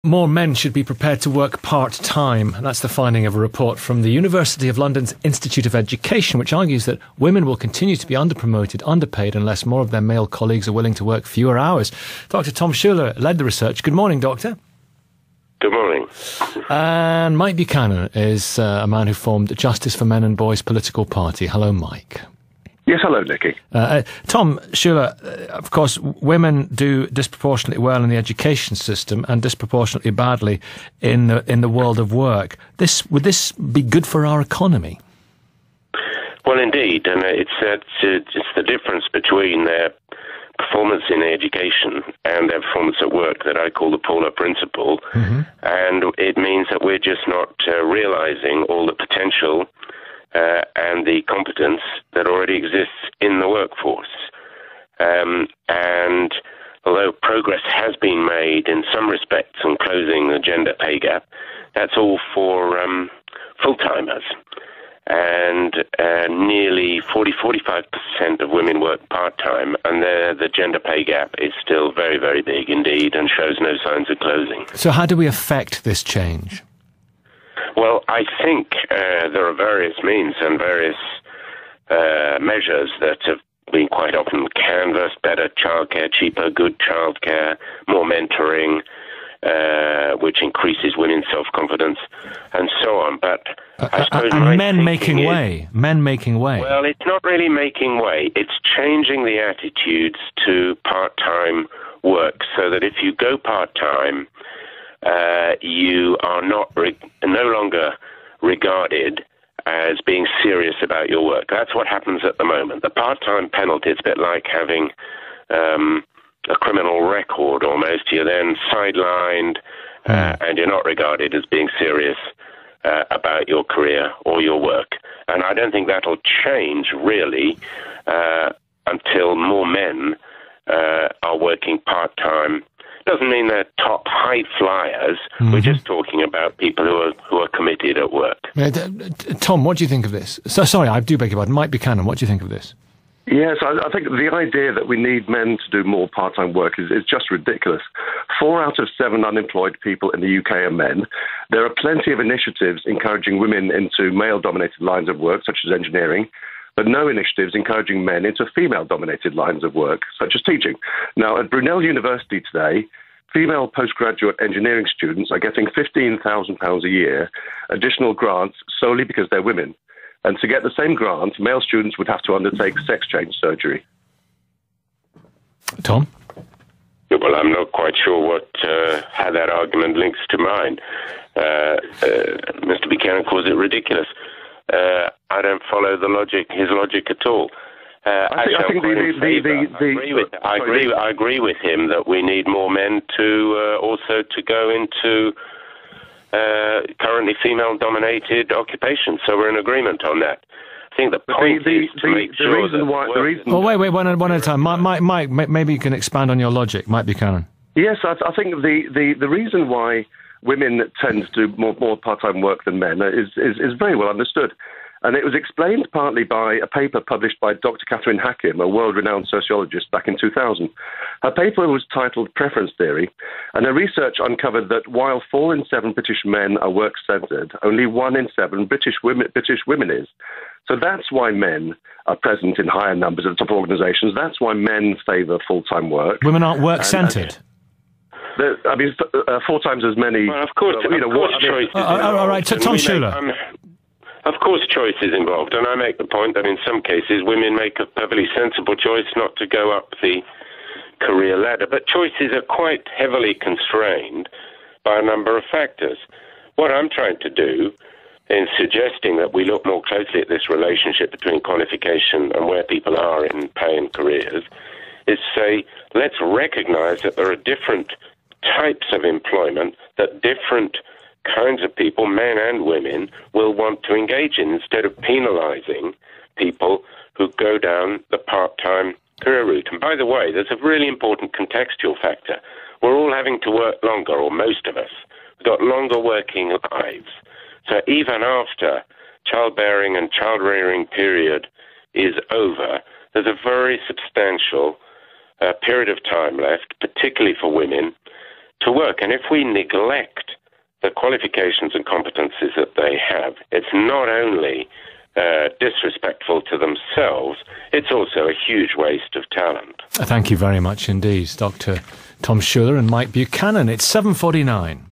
More men should be prepared to work part-time. That's the finding of a report from the University of London's Institute of Education, which argues that women will continue to be underpromoted, underpaid, unless more of their male colleagues are willing to work fewer hours. Dr. Tom Schuller led the research. Good morning, Doctor. Good morning. And Mike Buchanan is a man who formed Justice for Men and Boys political party. Hello, Mike. Yes, hello, Nicky. Tom Schuller, of course, women do disproportionately well in the education system and disproportionately badly in the world of work. Would this be good for our economy? Well, indeed, and it's the difference between their performance in education and their performance at work that I call the Paula principle, and it means that we're just not realizing all the potential and the competence that already exists in the workforce. And although progress has been made in some respects on closing the gender pay gap, that's all for full-timers. And nearly 40-45% of women work part-time, and the gender pay gap is still very, very big indeed and shows no signs of closing. So how do we affect this change? Well, I think there are various means and various measures that have been quite often canvassed: better childcare, cheaper, good childcare, more mentoring, which increases women's self-confidence, and so on. But I suppose men making way. Well, it's not really making way. It's changing the attitudes to part-time work, so that if you go part-time, you are no longer regarded as being serious about your work. That's what happens at the moment. The part-time penalty, it's a bit like having a criminal record almost. You're then sidelined and you're not regarded as being serious about your career or your work. And I don't think that'll change really until more men are working part-time. Doesn't mean they're top high flyers. We're just talking about people who are committed at work. Tom, what do you think of this? So, sorry, I do beg your pardon. Mike Buchanan, what do you think of this? Yes, I think the idea that we need men to do more part-time work is just ridiculous. 4 out of 7 unemployed people in the UK are men. There are plenty of initiatives encouraging women into male-dominated lines of work, such as engineering, but no initiatives encouraging men into female-dominated lines of work, such as teaching. Now, at Brunel University today, female postgraduate engineering students are getting £15,000 a year, additional grants solely because they're women. And to get the same grant, male students would have to undertake sex change surgery. Tom? Well, I'm not quite sure how that argument links to mine. Mr. Buchanan calls it ridiculous. I don't follow his logic at all. I agree with him that we need more men to also to go into currently female-dominated occupations. So we're in agreement on that. I think the point is to make sure that... Well, wait, one at a time. Mike, maybe you can expand on your logic. Mike Buchanan. Yes, I think the reason why women tend to do more part-time work than men is very well understood. And it was explained partly by a paper published by Dr. Catherine Hakim, a world-renowned sociologist, back in 2000. Her paper was titled Preference Theory, and her research uncovered that while 4 in 7 British men are work-centred, only 1 in 7 British women is. So that's why men are present in higher numbers at top organisations. That's why men favour full-time work. Women aren't work-centred. 4 times as many. Well, of course, choice. All right, so Tom Schuller. Of course, choice is involved, and I make the point that in some cases women make a perfectly sensible choice not to go up the career ladder, but choices are quite heavily constrained by a number of factors. What I'm trying to do in suggesting that we look more closely at this relationship between qualification and where people are in pay and careers is say, let's recognize that there are different types of employment that different kinds of people, men and women, will want to engage in instead of penalizing people who go down the part-time career route. And by the way, there's a really important contextual factor. We're all having to work longer, or most of us. We've got longer working lives. So even after childbearing and child-rearing period is over, there's a very substantial period of time left, particularly for women, to work. And if we neglect the qualifications and competencies that they have, it's not only disrespectful to themselves, it's also a huge waste of talent. Thank you very much indeed, Dr. Tom Schuller and Mike Buchanan. It's 7:49.